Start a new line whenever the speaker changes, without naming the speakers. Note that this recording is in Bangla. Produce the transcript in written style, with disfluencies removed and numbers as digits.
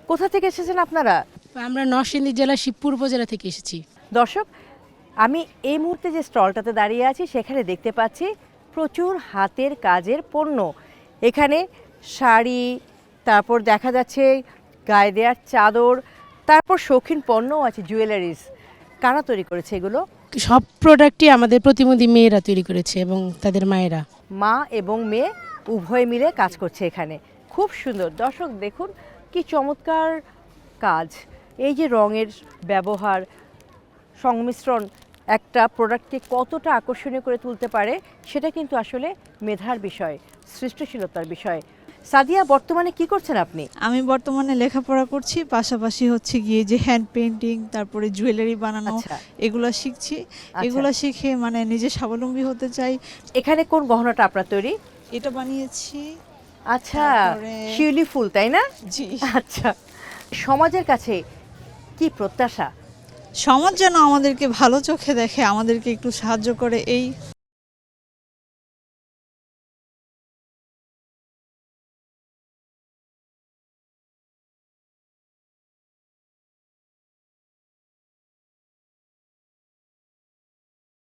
কোথা থেকে এসেছেন আপনারা?
আমরা নরসিংদী জেলা শিবপুর উপজেলা থেকে এসেছি।
দর্শক, আমি এই মুহূর্তে যে স্টলটাতে দাঁড়িয়ে আছি সেখানে দেখতে পাচ্ছি প্রচুর হাতের কাজের পণ্য। এখানে শাড়ি, তারপর দেখা যাচ্ছে গায়ে দেওয়ার চাদর, তারপর শৌখিন পণ্যও আছে, জুয়েলারিস। কারা তৈরি করেছে এগুলো?
সব প্রোডাক্টই আমাদের প্রতিবন্ধী মেয়েরা তৈরি করেছে এবং তাদের মায়েরা।
মা এবং মেয়ে উভয় মিলে কাজ করছে এখানে। খুব সুন্দর। দর্শক দেখুন কি চমৎকার কাজ। এই যে রঙের ব্যবহার, সংমিশ্রণ একটা প্রোডাক্টকে কতটা আকর্ষণীয় করে তুলতে পারে সেটা কিন্তু আসলে মেধার বিষয়, সৃষ্টিশীলতার বিষয়। সাদিয়া, বর্তমানে কি করছেন আপনি?
আমি বর্তমানে লেখাপড়া করছি, পাশাপাশি হচ্ছে গিয়ে যে হ্যান্ড পেইন্টিং, তারপরে জুয়েলারি বানানো,
আচ্ছা,
এগুলো শিখছি।
আচ্ছা।
এগুলো শিখে মানে নিজে স্বাবলম্বী হতে চাই।
এখানে কোন গহনাটা আপনার তৈরি?
এটা বানিয়েছি।
আচ্ছা,
তারপরে-
শিউলি ফুল, তাই না?
জি।
আচ্ছা, সমাজের কাছে কি প্রত্যাশা?
সমাজ যেন আমাদেরকে ভালো চোখে দেখে, আমাদেরকে একটু সাহায্য করে, এই